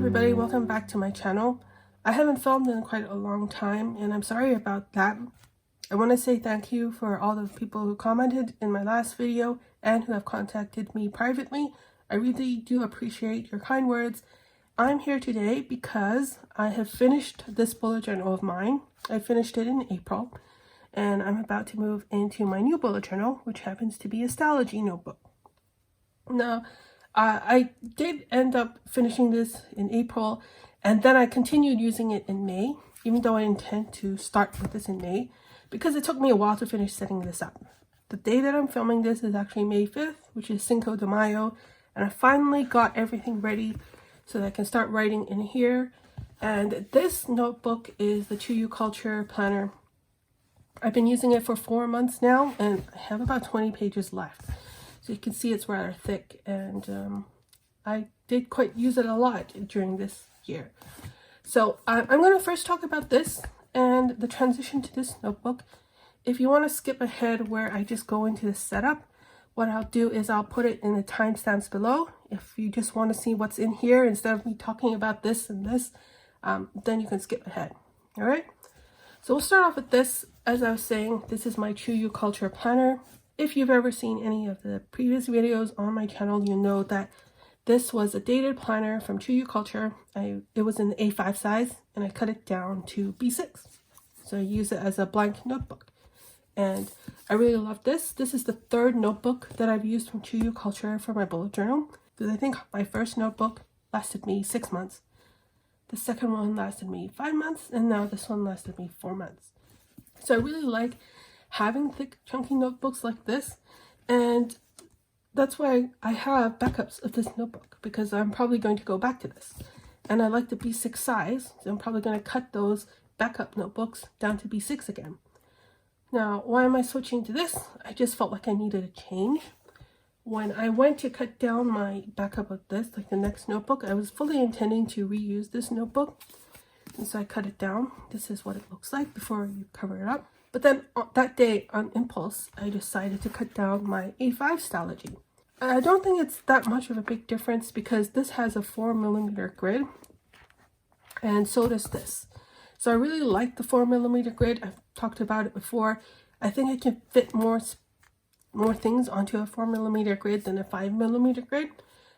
everybody, welcome back to my channel. I haven't filmed in quite a long time and I'm sorry about that. I want to say thank you for all the people who commented in my last video and who have contacted me privately. I really do appreciate your kind words. I'm here today because I have finished this bullet journal of mine. I finished it in April and I'm about to move into my new bullet journal, which happens to be a Stalogy notebook. Now, I did end up finishing this in April, and then I continued using it in May, even though I intend to start with this in May, because it took me a while to finish setting this up. The day that I'm filming this is actually May 5th, which is Cinco de Mayo, and I finally got everything ready so that I can start writing in here. And this notebook is the Chuyu Culture Planner. I've been using it for 4 months now, and I have about 20 pages left. So you can see it's rather thick, and I did quite use it a lot during this year. So I'm going to first talk about this and the transition to this notebook. If you want to skip ahead where I just go into the setup, what I'll do is I'll put it in the timestamps below. If you just want to see what's in here instead of me talking about this and this, then you can skip ahead. All right. So we'll start off with this. As I was saying, this is my Chuyu Culture Planner. If you've ever seen any of the previous videos on my channel, you know that this was a dated planner from Chuyu Culture. It was in the A5 size, and I cut it down to B6. So I use it as a blank notebook. And I really love this. This is the third notebook that I've used from Chuyu Culture for my bullet journal, because I think my first notebook lasted me 6 months. The second one lasted me 5 months, and now this one lasted me 4 months. So I really like having thick chunky notebooks like this, and that's why I have backups of this notebook, because I'm probably going to go back to this, and I like the B6 size, so I'm probably going to cut those backup notebooks down to B6 again. Now, why am I switching to this? I just felt like I needed a change. When I went to cut down my backup of this, like the next notebook, I was fully intending to reuse this notebook, and so I cut it down. This is what it looks like before you cover it up. But then that day, on impulse, I decided to cut down my A5 Stalogy. I don't think it's that much of a big difference because this has a 4mm grid, and so does this. So I really like the 4mm grid. I've talked about it before. I think I can fit more things onto a 4mm grid than a 5mm grid.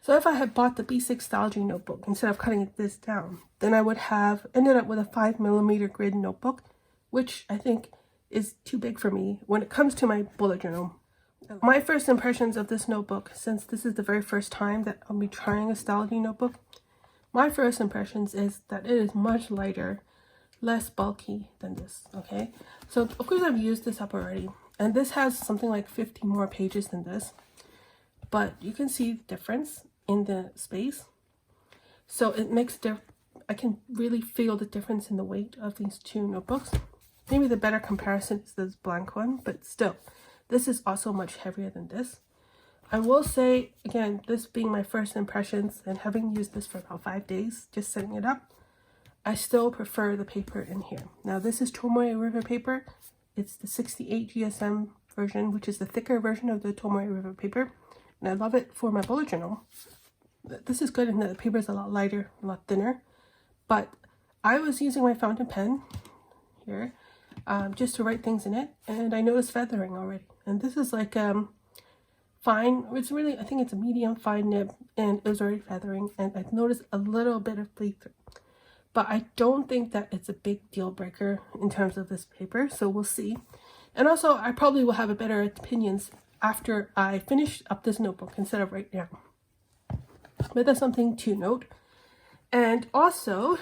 So if I had bought the B6 Stalogy notebook instead of cutting this down, then I would have ended up with a 5mm grid notebook, which I think is too big for me when it comes to my bullet journal. My first impressions of this notebook, since this is the very first time that I'll be trying a Stalogy notebook, my first impressions is that it is much lighter, less bulky than this, okay? So of course I've used this up already, and this has something like 50 more pages than this, but you can see the difference in the space. So it makes I can really feel the difference in the weight of these two notebooks. Maybe the better comparison is this blank one, but still, this is also much heavier than this. I will say, again, this being my first impressions and having used this for about 5 days, just setting it up, I still prefer the paper in here. Now, this is Tomoe River paper. It's the 68 GSM version, which is the thicker version of the Tomoe River paper. And I love it for my bullet journal. This is good in that the paper is a lot lighter, a lot thinner. But I was using my fountain pen here, just to write things in it, and I noticed feathering already. And this is like fine, it's really, I think it's a medium fine nib, and it was already feathering, and I've noticed a little bit of bleed through. But I don't think that it's a big deal breaker in terms of this paper, so we'll see. And also, I probably will have a better opinions after I finish up this notebook instead of right now. But that's something to note. And also,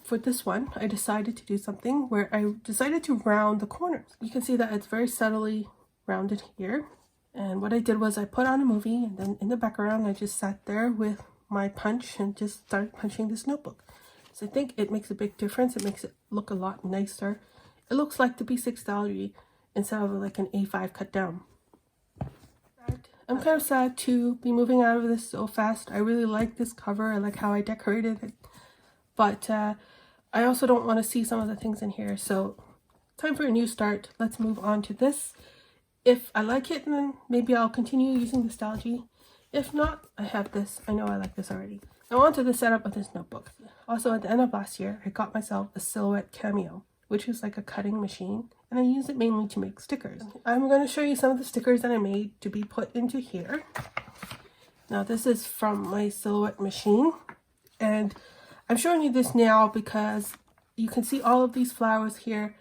for this one, I decided to do something where I decided to round the corners. You can see that it's very subtly rounded here. And what I did was I put on a movie, and then in the background, I just sat there with my punch and just started punching this notebook. So I think it makes a big difference. It makes it look a lot nicer. It looks like the B6 Stalogy instead of like an A5 cut down. I'm kind of sad to be moving out of this so fast. I really like this cover. I like how I decorated it. But I also don't want to see some of the things in here. So time for a new start. Let's move on to this. If I like it, then maybe I'll continue using the Stalogy. If not, I have this. I know I like this already. I wanted the setup of this notebook. Also, at the end of last year, I got myself a Silhouette Cameo, which is like a cutting machine, and I use it mainly to make stickers. I'm going to show you some of the stickers that I made to be put into here. Now, this is from my Silhouette machine, and I'm showing you this now because you can see all of these flowers here.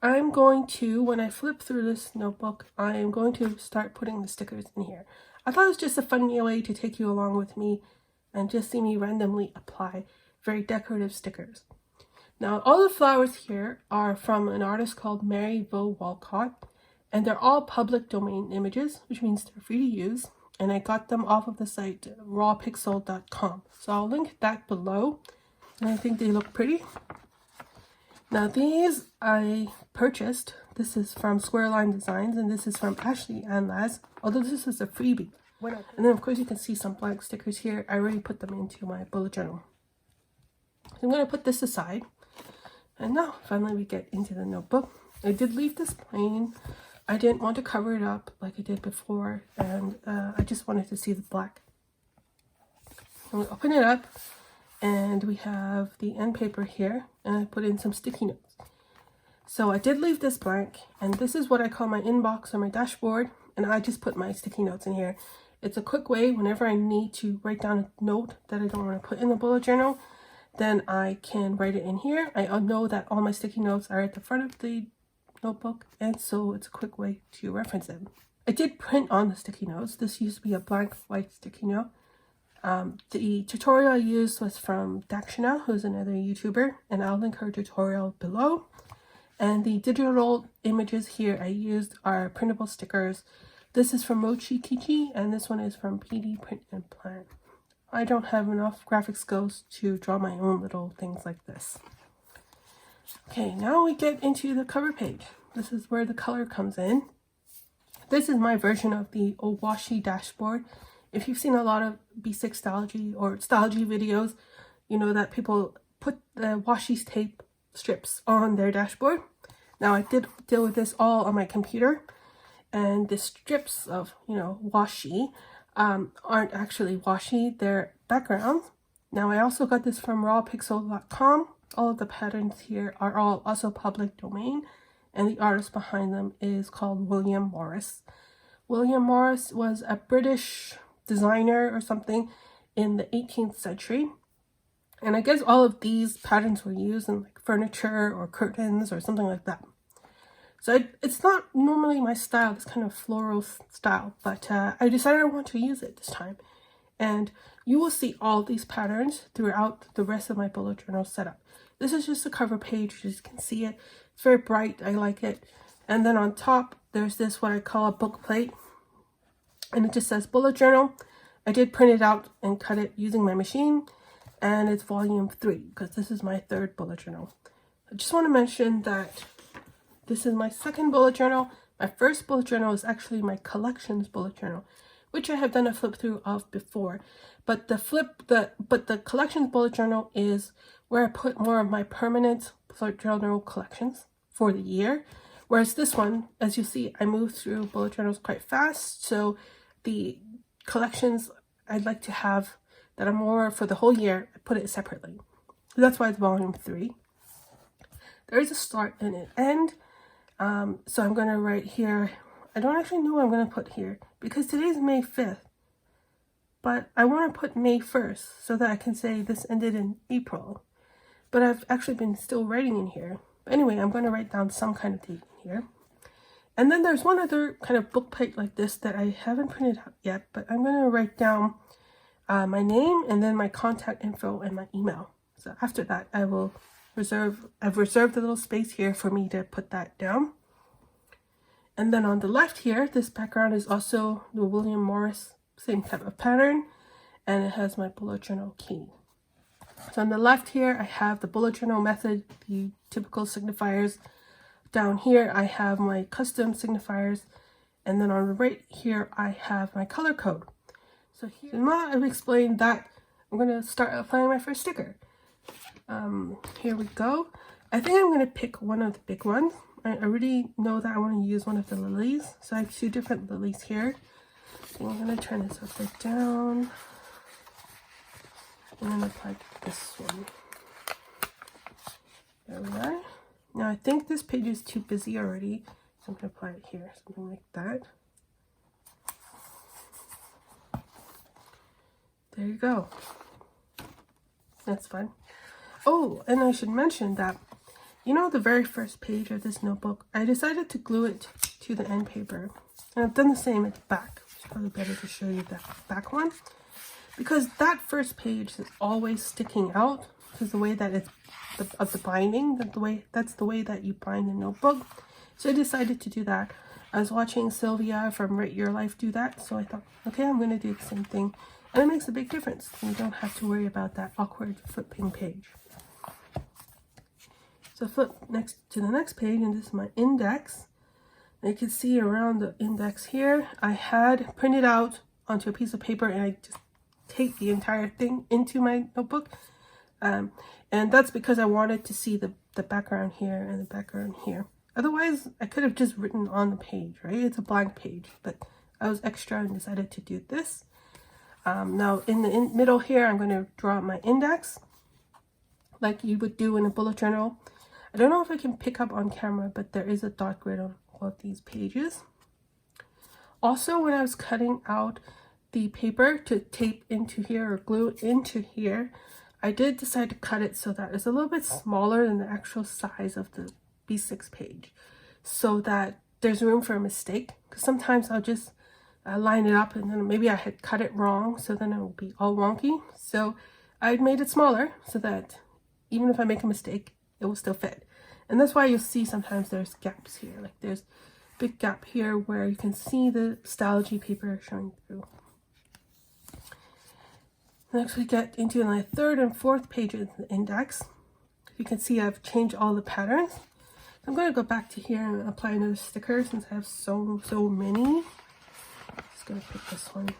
I'm going to, when I flip through this notebook, I am going to start putting the stickers in here. I thought it was just a funny way to take you along with me and just see me randomly apply very decorative stickers. Now, all the flowers here are from an artist called Mary Vo Walcott, and they're all public domain images, which means they're free to use, and I got them off of the site rawpixel.com. So I'll link that below, and I think they look pretty. Now, these I purchased. This is from Square Line Designs, and this is from Ashley and Laz, although this is a freebie. And then, of course, you can see some blank stickers here. I already put them into my bullet journal. So I'm going to put this aside. And now, finally, we get into the notebook. I did leave this plain. I didn't want to cover it up like I did before, and I just wanted to see the black. I'm going to open it up, and we have the end paper here, and I put in some sticky notes. So I did leave this blank, and this is what I call my inbox or my dashboard, and I just put my sticky notes in here. It's a quick way whenever I need to write down a note that I don't want to put in the bullet journal, then I can write it in here. I know that all my sticky notes are at the front of the notebook, and so it's a quick way to reference them. I did print on the sticky notes. This used to be a blank white sticky note. The tutorial I used was from Dakshina, who's another YouTuber, and I'll link her tutorial below. And the digital images here I used are printable stickers. This is from Mochi Kichi, and this one is from PD Print and Plan. I don't have enough graphic skills to draw my own little things like this. Okay, now we get into the cover page. This is where the color comes in. This is my version of the Owashi dashboard. If you've seen a lot of B6 Stalogy or Stalogy videos, you know that people put the washi tape strips on their dashboard. Now, I did deal with this all on my computer, and the strips of, washi aren't actually washi, they're backgrounds. Now, I also got this from rawpixel.com. All of the patterns here are all also public domain, and the artist behind them is called William Morris. William Morris was a British designer or something in the 18th century. And I guess all of these patterns were used in like furniture or curtains or something like that. So it's not normally my style, this kind of floral style, but I decided I want to use it this time. And you will see all these patterns throughout the rest of my bullet journal setup. This is just a cover page, you just can see it. It's very bright, I like it. And then on top, there's this what I call a book plate. And it just says bullet journal. I did print it out and cut it using my machine. And it's volume 3, because this is my 3rd bullet journal. I just want to mention that this is my 2nd bullet journal. My 1st bullet journal is actually my collections bullet journal, which I have done a flip through of before. But the collections bullet journal is where I put more of my permanent bullet journal collections for the year. Whereas this one, as you see, I move through bullet journals quite fast. So the collections I'd like to have that are more for the whole year, I put it separately. That's why it's volume 3. There is a start and an end. So I'm going to write here. I don't actually know what I'm going to put here because today's May 5th. But I want to put May 1st so that I can say this ended in April. But I've actually been still writing in here. But anyway, I'm going to write down some kind of date in here. And then there's one other kind of book plate like this that I haven't printed out yet. But I'm going to write down my name and then my contact info and my email. So after that, I've reserved a little space here for me to put that down. And then on the left here, this background is also the William Morris, same type of pattern, and it has my bullet journal key. So on the left here, I have the bullet journal method, the typical signifiers. Down here, I have my custom signifiers, and then on the right here, I have my color code. So now I've explained that, I'm going to start applying my first sticker. Here we go. I think I'm going to pick one of the big ones. I already know that I want to use one of the lilies. So I have 2 different lilies here. So I'm going to turn this upside down and then apply this one. There we are. Now I think this page is too busy already, so I'm going to apply it here, something like that. There you go. That's fun. Oh, and I should mention that, you know, the very first page of this notebook, I decided to glue it to the end paper. And I've done the same at the back. It's probably better to show you that back one, because that first page is always sticking out because the way that it's of the binding, that's the way that you bind a notebook. So I decided to do that. I was watching Sylvia from Write Your Life do that, so I thought, okay, I'm going to do the same thing. And it makes a big difference. You don't have to worry about that awkward flipping page. So flip next to the next page, and this is my index. And you can see around the index here, I had printed out onto a piece of paper, and I just taped the entire thing into my notebook. And that's because I wanted to see the background here and the background here. Otherwise, I could have just written on the page, right? It's a blank page, but I was extra and decided to do this. Now in the middle here, I'm going to draw my index like you would do in a bullet journal. I don't know if I can pick up on camera, but there is a dot grid on all of these pages. Also, when I was cutting out the paper to tape into here or glue into here, I did decide to cut it so that it's a little bit smaller than the actual size of the B6 page, so that there's room for a mistake, because sometimes I'll just line it up and then maybe I had cut it wrong, so then it will be all wonky. So I made it smaller so that even if I make a mistake, it will still fit. And that's why you'll see sometimes there's gaps here, like there's a big gap here where you can see the Stalogy paper showing through. Next we get into my third and fourth pages of the index. You can see I've changed all the patterns. I'm going to go back to here and apply another sticker since I have so many. Just going to pick this one.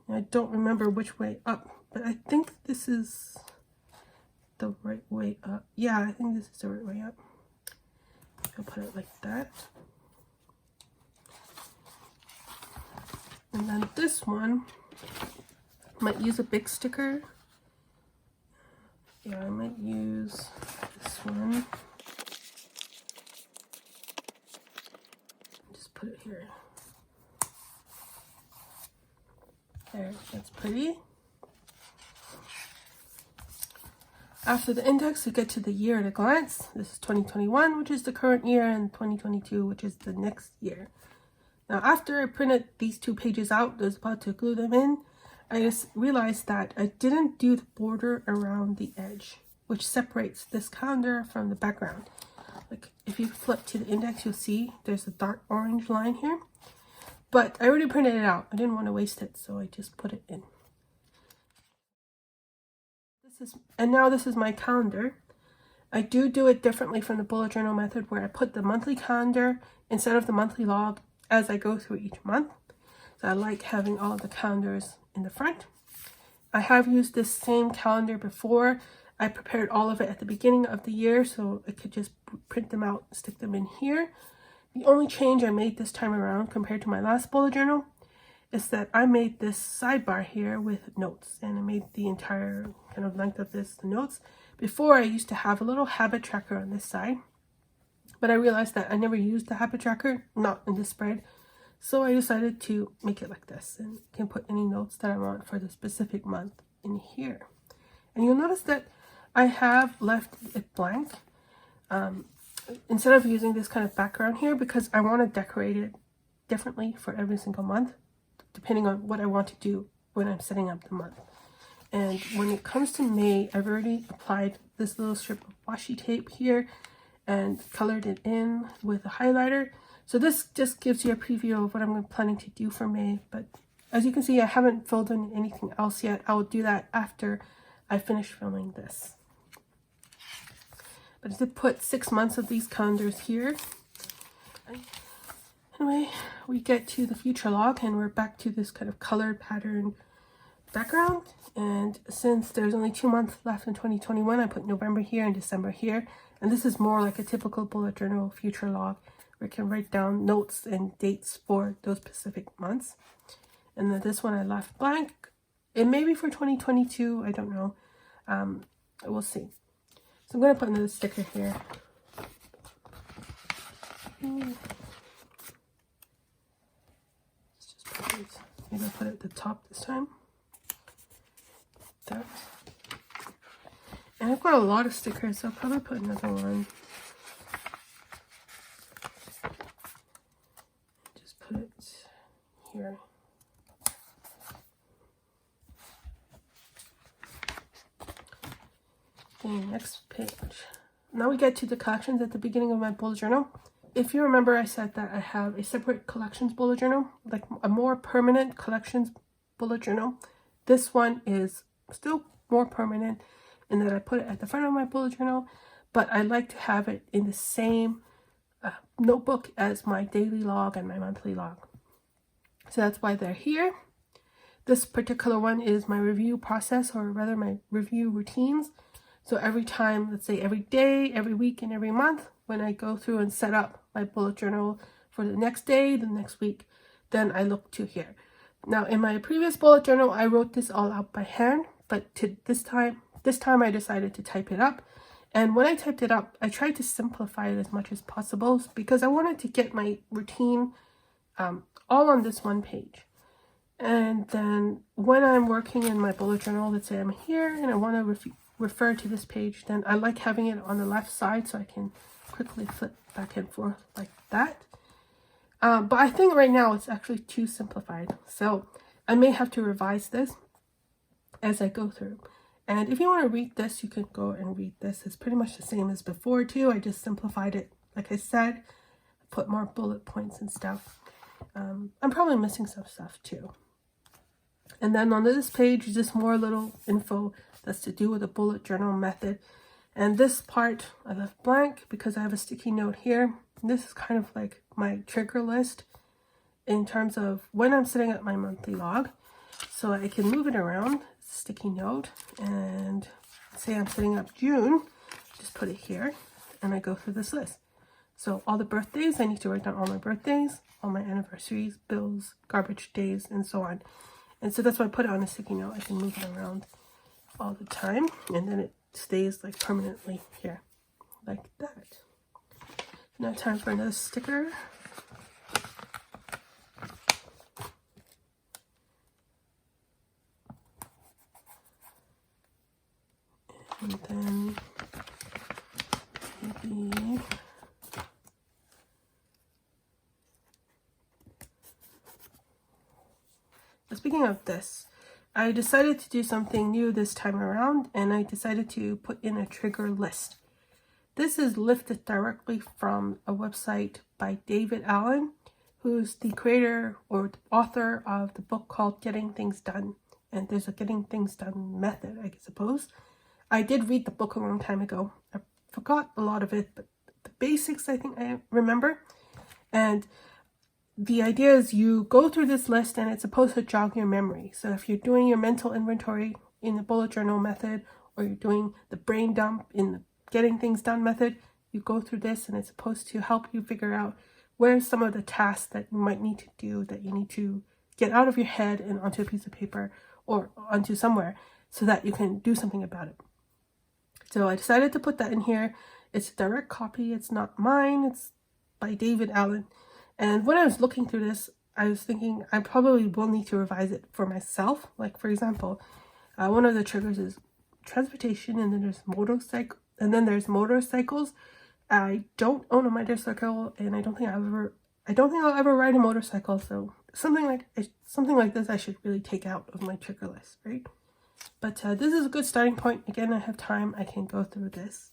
I don't remember which way up, but I think this is the right way up. Yeah, I think this is the right way up. I'll put it like that. And then this one, I might use a big sticker. Yeah, I might use this one. Just put it here. There, that's pretty. After the index, we get to the year at a glance. This is 2021, which is the current year, and 2022, which is the next year. Now, after I printed these two pages out, I was about to glue them in, I just realized that I didn't do the border around the edge, which separates this calendar from the background. Like if you flip to the index, you'll see there's a dark orange line here. But I already printed it out. I didn't want to waste it, so I just put it in. Now this is my calendar. I do it differently from the bullet journal method, where I put the monthly calendar instead of the monthly log as I go through each month. So I like having all of the calendars in the front. I have used this same calendar before. I prepared all of it at the beginning of the year, so I could just print them out and stick them in here. The only change I made this time around compared to my last bullet journal is that I made this sidebar here with notes, and I made the entire kind of length of this the notes. Before, I used to have a little habit tracker on this side, but I realized that I never used the habit tracker, not in this spread, so I decided to make it like this, and I can put any notes that I want for the specific month in here. And you'll notice that I have left it blank instead of using this kind of background here, because I want to decorate it differently for every single month, depending on what I want to do when I'm setting up the month. And when it comes to May, I've already applied this little strip of washi tape here and colored it in with a highlighter. So this just gives you a preview of what I'm planning to do for May. But as you can see, I haven't filled in anything else yet. I will do that after I finish filming this. But I did put 6 months of these calendars here. Anyway, we get to the future log, and we're back to this kind of colored pattern background. And since there's only 2 months left in 2021, I put November here and December here. And this is more like a typical bullet journal future log, where I can write down notes and dates for those specific months. And then this one I left blank. It may be for 2022, I don't know. We'll see. So I'm going to put another sticker here. Let's just put these. Maybe I'll put it at the top this time. That. And I've got a lot of stickers, so I'll probably put another one. Just put it here. Okay, next page. Now we get to the collections at the beginning of my bullet journal. If you remember, I said that I have a separate collections bullet journal, like a more permanent collections bullet journal. This one is still more permanent in that I put it at the front of my bullet journal, but I like to have it in the same notebook as my daily log and my monthly log. So that's why they're here. This particular one is my review process, or rather my review routines. So every time, let's say every day, every week, and every month, when I go through and set up my bullet journal for the next day, the next week, then I look to here. Now, in my previous bullet journal, I wrote this all out by hand, but this time I decided to type it up. And when I typed it up, I tried to simplify it as much as possible because I wanted to get my routine all on this one page. And then when I'm working in my bullet journal, let's say I'm here and I want to refer to this page, then I like having it on the left side so I can quickly flip back and forth like that. But I think right now it's actually too simplified, so I may have to revise this as I go through. And if you want to read this, you can go and read this. It's pretty much the same as before too. I just simplified it, like I said, put more bullet points and stuff. I'm probably missing some stuff too. And then on this page is just more little info that's to do with the bullet journal method. And this part I left blank because I have a sticky note here. And this is kind of like my trigger list in terms of when I'm setting up my monthly log. So I can move it around, sticky note, and say I'm setting up June, just put it here, and I go through this list. So all the birthdays, I need to write down all my birthdays, all my anniversaries, bills, garbage days, and so on. And so that's why I put it on a sticky note. I can move it around all the time, and then it stays like permanently here, like that. Now time for another sticker. And then maybe speaking of this, I decided to do something new this time around, and I decided to put in a trigger list. This is lifted directly from a website by David Allen, who's the creator or the author of the book called Getting Things Done. And there's a Getting Things Done method, I suppose. I did read the book a long time ago. I forgot a lot of it, but the basics I think I remember. And the idea is you go through this list and it's supposed to jog your memory. So if you're doing your mental inventory in the bullet journal method, or you're doing the brain dump in the Getting Things Done method, you go through this and it's supposed to help you figure out where's some of the tasks that you might need to do, that you need to get out of your head and onto a piece of paper or onto somewhere so that you can do something about it. So I decided to put that in here. It's a direct copy. It's not mine. It's by David Allen. And when I was looking through this, I was thinking I probably will need to revise it for myself. Like, for example, one of the triggers is transportation, and then there's motorcycles. I don't own a motorcycle, and I don't think I'll ever ride a motorcycle. So something like this I should really take out of my trigger list, right? But this is a good starting point. Again, I have time. I can go through this.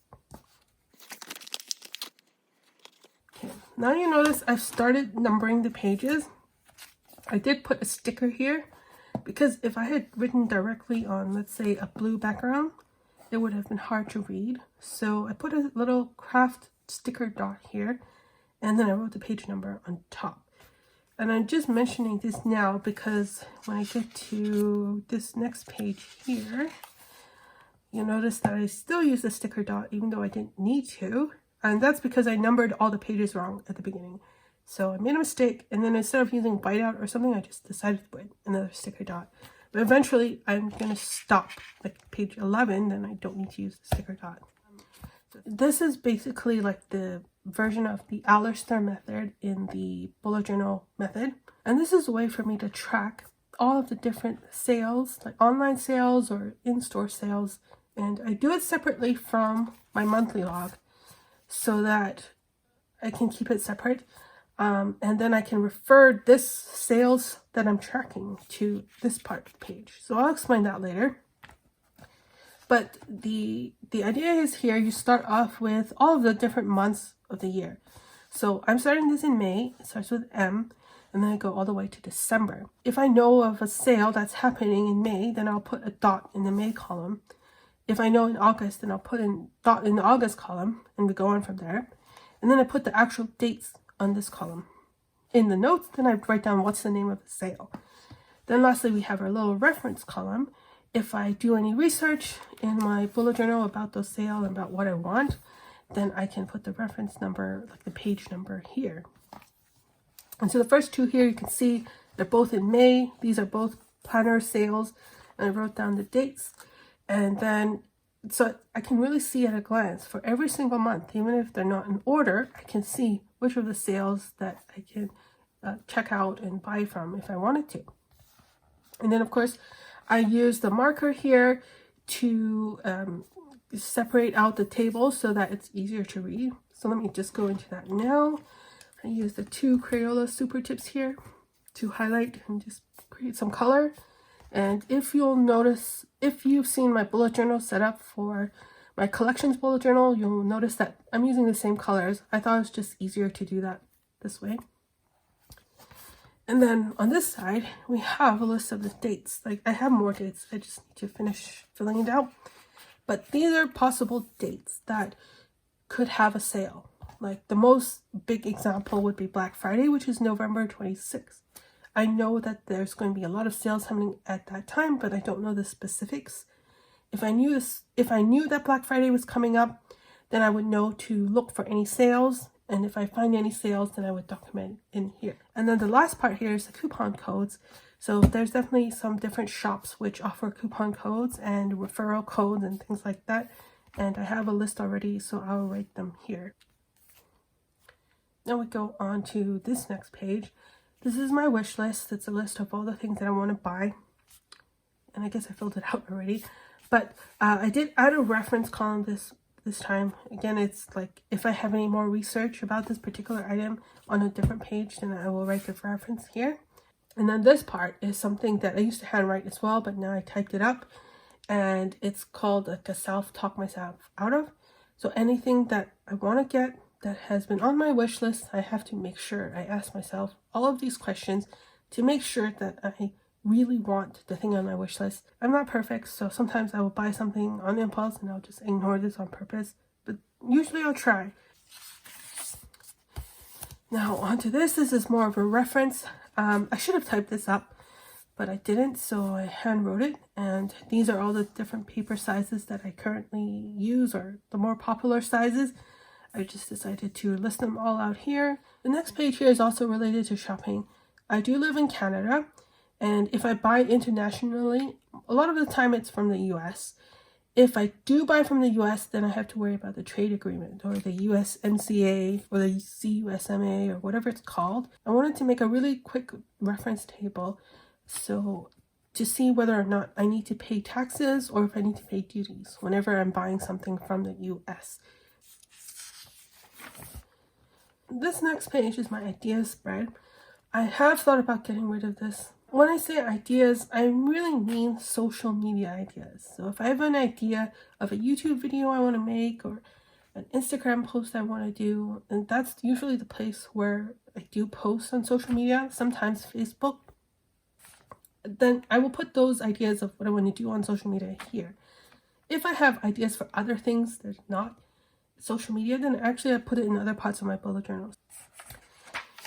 Okay, now you notice I've started numbering the pages. I did put a sticker here because if I had written directly on, let's say, a blue background, it would have been hard to read. So I put a little craft sticker dot here, and then I wrote the page number on top. And I'm just mentioning this now because when I get to this next page here, you'll notice that I still use the sticker dot even though I didn't need to. And that's because I numbered all the pages wrong at the beginning. So I made a mistake, and then instead of using whiteout or something, I just decided to put another sticker dot. But eventually I'm going to stop like page 11, then I don't need to use the sticker dot. This is basically like the version of the Alistair method in the bullet journal method. And this is a way for me to track all of the different sales, like online sales or in-store sales. And I do it separately from my monthly log so that I can keep it separate. And then I can refer this sales that I'm tracking to this part of the page. So I'll explain that later. But the idea is here, you start off with all of the different months of the year. So I'm starting this in May. It starts with M, and then I go all the way to December. If I know of a sale that's happening in May, then I'll put a dot in the May column. If I know in August, then I'll put a dot in the August column, and we go on from there. And then I put the actual dates on this column. In the notes, then I write down what's the name of the sale. Then lastly, we have our little reference column. If I do any research in my bullet journal about the sale and about what I want, then I can put the reference number, like the page number here. And so the first two here, you can see they're both in May. These are both planner sales. And I wrote down the dates. And then, so I can really see at a glance for every single month, even if they're not in order, I can see which of the sales that I can check out and buy from if I wanted to. And then, of course, I use the marker here to separate out the table so that it's easier to read. So let me just go into that now. I use the two Crayola super tips here to highlight and just create some color. And if you'll notice, if you've seen my bullet journal set up for my collections bullet journal, you'll notice that I'm using the same colors. I thought it was just easier to do that this way. And then on this side, we have a list of the dates. Like I have more dates. I just need to finish filling it out. But these are possible dates that could have a sale. Like the most big example would be Black Friday, which is November 26th. I know that there's going to be a lot of sales happening at that time, but I don't know the specifics. If I knew that Black Friday was coming up, then I would know to look for any sales. And if I find any sales, then I would document in here. And then the last part here is the coupon codes. So there's definitely some different shops which offer coupon codes and referral codes and things like that. And I have a list already, so I'll write them here. Now we go on to this next page. This is my wish list. It's a list of all the things that I want to buy. And I guess I filled it out already. But I did add a reference column this time. Again, it's like if I have any more research about this particular item on a different page, then I will write the reference here. And then this part is something that I used to handwrite as well, but now I typed it up. And it's called like a self-talk myself out of. So anything that I want to get that has been on my wish list, I have to make sure I ask myself all of these questions to make sure that I really want the thing on my wish list. I'm not perfect, so sometimes I will buy something on impulse and I'll just ignore this on purpose, but usually I'll try. Now onto this. This is more of a reference. I should have typed this up, but I didn't, so I hand wrote it. And these are all the different paper sizes that I currently use, or the more popular sizes. I just decided to list them all out here. The next page here is also related to shopping. I do live in Canada, and if I buy internationally, a lot of the time it's from the US. If I do buy from the US, then I have to worry about the trade agreement or the USMCA or the CUSMA or whatever it's called. I wanted to make a really quick reference table so to see whether or not I need to pay taxes or if I need to pay duties whenever I'm buying something from the US. This next page is my ideas spread. I have thought about getting rid of this. When I say ideas, I really mean social media ideas. So if I have an idea of a YouTube video I want to make or an Instagram post I want to do, and that's usually the place where I do post on social media, sometimes Facebook, then I will put those ideas of what I want to do on social media here. If I have ideas for other things that are not social media, then actually I put it in other parts of my bullet journals.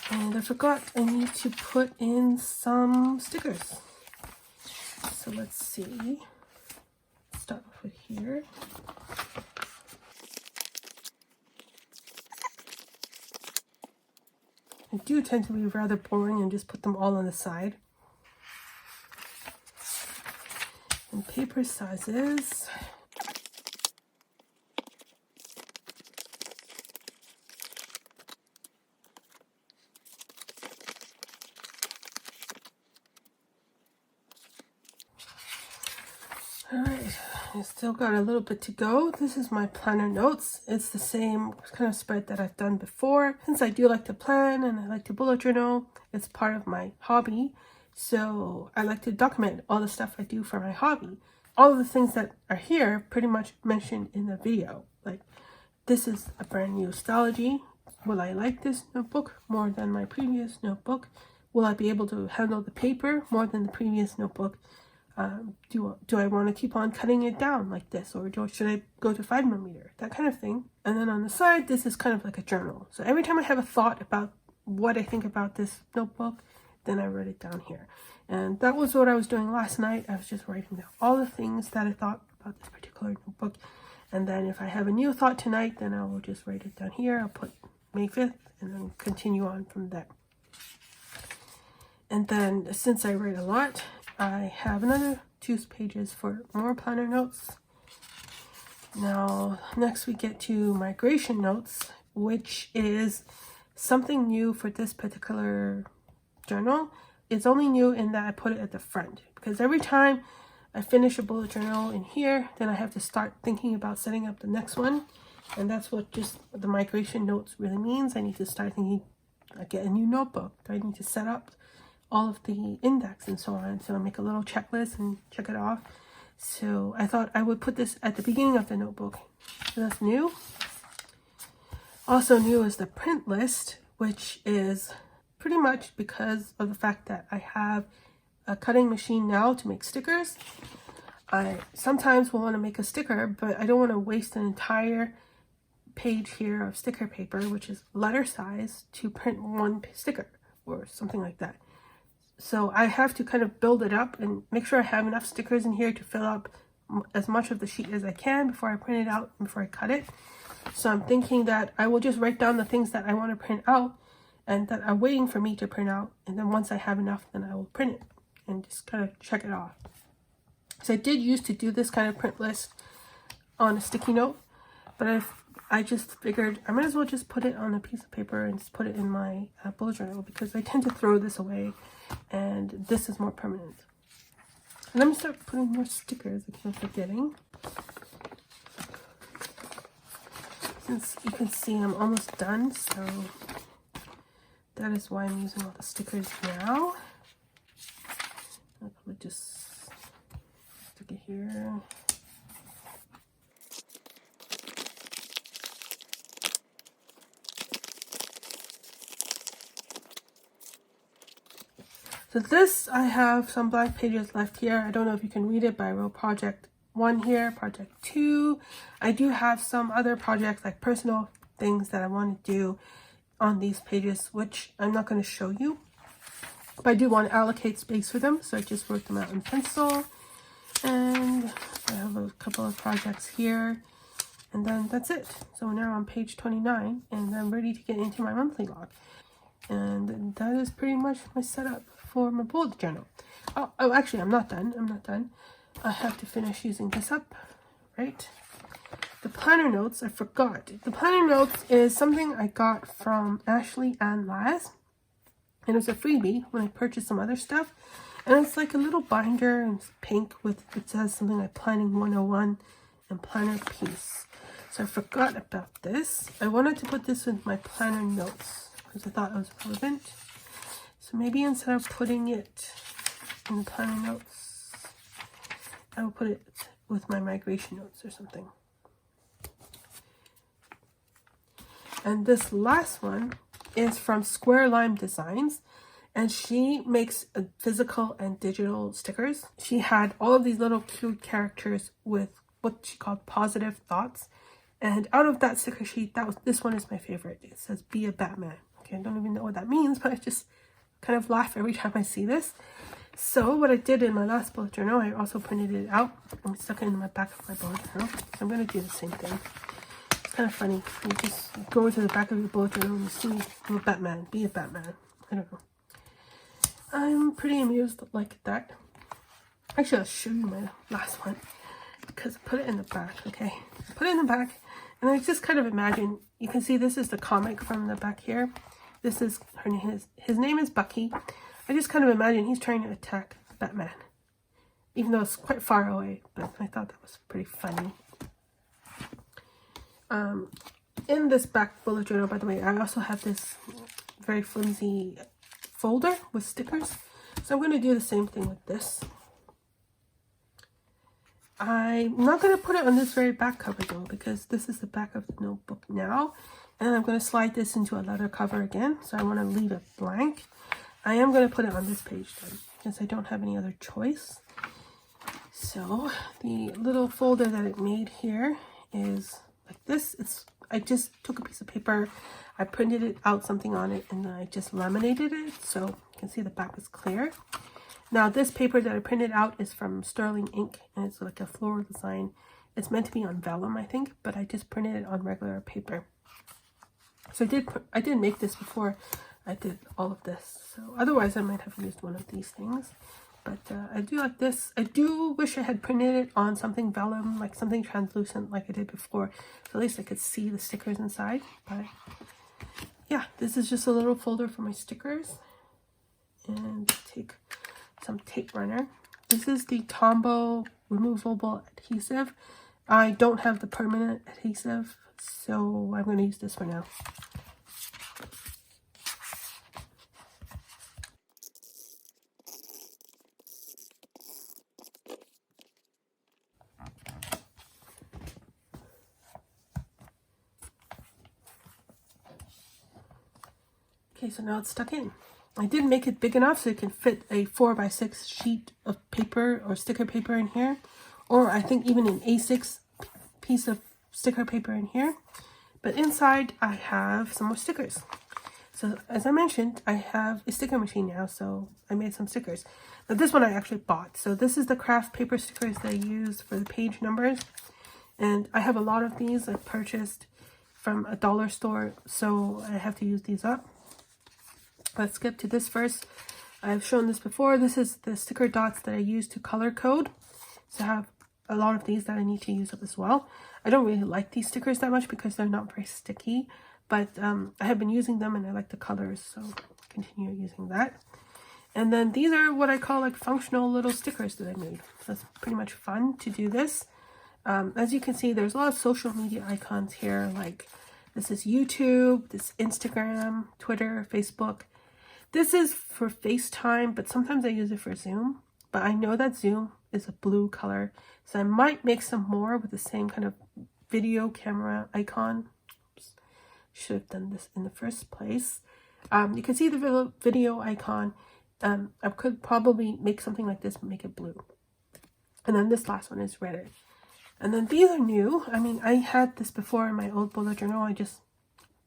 And I forgot I need to put in some stickers. So let's see. Start off with here. do tend to be rather boring and just put them all on the side. And paper sizes. Alright, I still got a little bit to go. This is my planner notes. It's the same kind of spread that I've done before. Since I do like to plan and I like to bullet journal, it's part of my hobby. So I like to document all the stuff I do for my hobby. All of the things that are here pretty much mentioned in the video. Like, this is a brand new Stalogy. Will I like this notebook more than my previous notebook? Will I be able to handle the paper more than the previous notebook? Do I want to keep on cutting it down like this, or should I go to 5mm? That kind of thing. And then on the side, this is kind of like a journal. So every time I have a thought about what I think about this notebook, then I write it down here. And that was what I was doing last night. I was just writing down all the things that I thought about this particular notebook. And then if I have a new thought tonight, then I will just write it down here. I'll put May 5th and then continue on from there. And then since I write a lot, I have another 2 pages for more planner notes. Now, next we get to migration notes, which is something new for this particular journal. It's only new in that I put it at the front, because every time I finish a bullet journal in here, then I have to start thinking about setting up the next one. And that's what just the migration notes really means. I need to start thinking, I get a new notebook. Do I need to set up all of the index and so on? So I make a little checklist and check it off. So I thought I would put this at the beginning of the notebook. So that's new. Also new is the print list, which is pretty much because of the fact that I have a cutting machine now to make stickers. I sometimes will want to make a sticker, but I don't want to waste an entire page here of sticker paper, which is letter size, to print one sticker or something like that. So I have to kind of build it up and make sure I have enough stickers in here to fill up as much of the sheet as I can before I print it out and before I cut it. So I'm thinking that I will just write down the things that I want to print out and that are waiting for me to print out. And then once I have enough, then I will print it and just kind of check it off. So I did used to do this kind of print list on a sticky note, but I just figured I might as well just put it on a piece of paper and just put it in my bullet journal, because I tend to throw this away and this is more permanent. And let me start putting more stickers. I keep forgetting. Since you can see I'm almost done, so that is why I'm using all the stickers now. I'll just stick it here. So this, I have some blank pages left here. I don't know if you can read it, but I wrote project 1 here, project 2. I do have some other projects, like personal things that I want to do on these pages, which I'm not going to show you. But I do want to allocate space for them, so I just wrote them out in pencil. And I have a couple of projects here. And then that's it. So now I'm on page 29, and I'm ready to get into my monthly log. And that is pretty much my setup for my bullet journal. Oh, actually, I'm not done. I'm not done. I have to finish using this up, right? The planner notes, I forgot. The planner notes is something I got from Ashley and Laz. And it was a freebie when I purchased some other stuff. And it's like a little binder, and it's pink with, it says something like Planning 101 and Planner Piece. So I forgot about this. I wanted to put this in my planner notes because I thought it was relevant. So maybe instead of putting it in the planner notes, I will put it with my migration notes or something. And this last one is from Square Lime Designs, and she makes physical and digital stickers. She had all of these little cute characters with what she called positive thoughts, and out of that sticker sheet, this one is my favorite. It says "Be a Batman." Okay, I don't even know what that means, but I just kind of laugh every time I see this. So what I did in my last bullet journal, I also printed it out and stuck it in my back of my bullet journal. So I'm going to do the same thing. kind of funny. You just go to the back of your bullet journal and you see, I'm a Batman, be a Batman. I don't know. I'm pretty amused like that. Actually, I'll show you my last one because I put it in the back, okay? Put it in the back, and I just kind of imagine, you can see this is the comic from the back here. This is his name is Bucky. I just kind of imagine he's trying to attack Batman, even though it's quite far away, but I thought that was pretty funny. In this back bullet journal, by the way, I also have this very flimsy folder with stickers. So I'm going to do the same thing with this. I'm not going to put it on this very back cover though, because this is the back of the notebook now. And I'm going to slide this into a leather cover again. So I want to leave it blank. I am going to put it on this page then, because I don't have any other choice. So the little folder that it made here is like this. I just took a piece of paper, I printed it out something on it, and then I just laminated it so you can see the back is clear. Now this paper that I printed out is from sterling ink, and it's like a floral design. It's meant to be on vellum, I think, but I just printed it on regular paper. So I did make this before I did all of this, so otherwise I might have used one of these things. But I do like this. I do wish I had printed it on something vellum, like something translucent like I did before. So at least I could see the stickers inside. But yeah, this is just a little folder for my stickers. And take some tape runner. This is the Tombow removable adhesive. I don't have the permanent adhesive, so I'm going to use this for now. Okay, so now it's stuck in. I did make it big enough so it can fit a 4x6 sheet of paper or sticker paper in here. Or I think even an A6 piece of sticker paper in here. But inside I have some more stickers. So as I mentioned, I have a sticker machine now, so I made some stickers. Now this one I actually bought. So this is the craft paper stickers that I use for the page numbers. And I have a lot of these I purchased from a dollar store, so I have to use these up. Let's skip to this first. I've shown this before. This is the sticker dots that I use to color code. So I have a lot of these that I need to use up as well. I don't really like these stickers that much because they're not very sticky, but I have been using them and I like the colors, so I'll continue using that. And then these are what I call like functional little stickers that I made. So it's pretty much fun to do this. As you can see, there's a lot of social media icons here, like this is YouTube, this Instagram, Twitter, Facebook. This is for FaceTime, but sometimes I use it for Zoom. But I know that Zoom is a blue color, so I might make some more with the same kind of video camera icon. Oops. Should have done this in the first place. You can see the video icon. I could probably make something like this, but make it blue. And then this last one is Reddit. And then these are new. I mean, I had this before in my old bullet journal. I just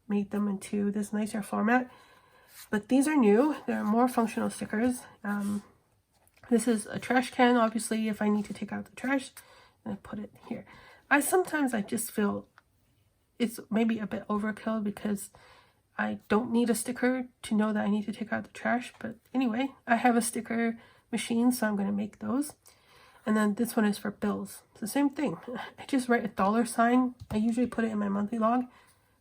made them into this nicer format. But these are new. They're more functional stickers. This is a trash can, obviously, if I need to take out the trash. And I put it here. Sometimes I just feel it's maybe a bit overkill because I don't need a sticker to know that I need to take out the trash. But anyway, I have a sticker machine, so I'm going to make those. And then this one is for bills. It's the same thing. I just write a $sign. I usually put it in my monthly log.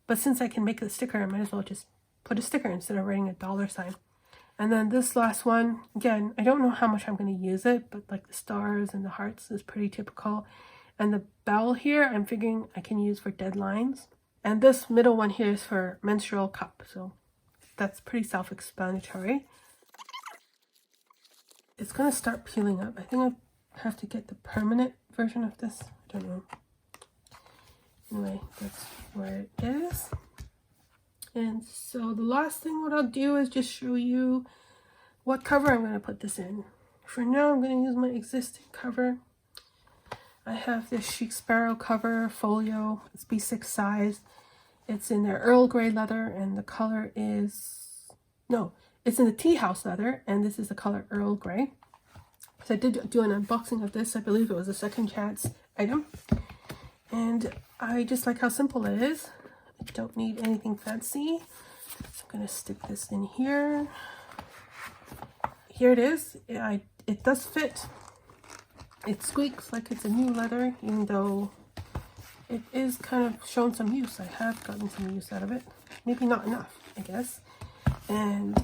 But since I can make the sticker, I might as well just put a sticker instead of writing a $sign. And then this last one, again, I don't know how much I'm going to use it, but like the stars and the hearts is pretty typical. And the bell here, I'm figuring I can use for deadlines. And this middle one here is for menstrual cup. So that's pretty self-explanatory. It's going to start peeling up. I think I have to get the permanent version of this. I don't know. Anyway, that's where it is. And so the last thing what I'll do is just show you what cover I'm going to put this in. For now, I'm going to use my existing cover. I have this Chic Sparrow cover folio. It's B6 size. It's in their Earl Grey leather, and the color is... No, it's in the Tea House leather, and this is the color Earl Grey. So I did do an unboxing of this. I believe it was a second chance item. And I just like how simple it is. I don't need anything fancy. So I'm going to stick this in here. Here it is. It does fit. It squeaks like it's a new leather, even though it is kind of shown some use. I have gotten some use out of it. Maybe not enough, I guess. And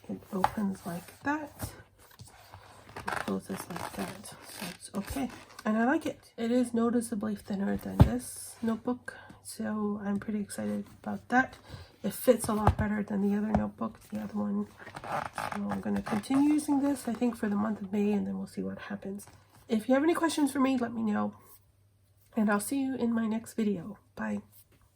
it opens like that. It closes like that. So it's okay. And I like it. It is noticeably thinner than this notebook. So I'm pretty excited about that. It fits a lot better than the other notebook, the other one. So I'm going to continue using this, I think, for the month of May, and then we'll see what happens. If you have any questions for me, let me know. And I'll see you in my next video. Bye.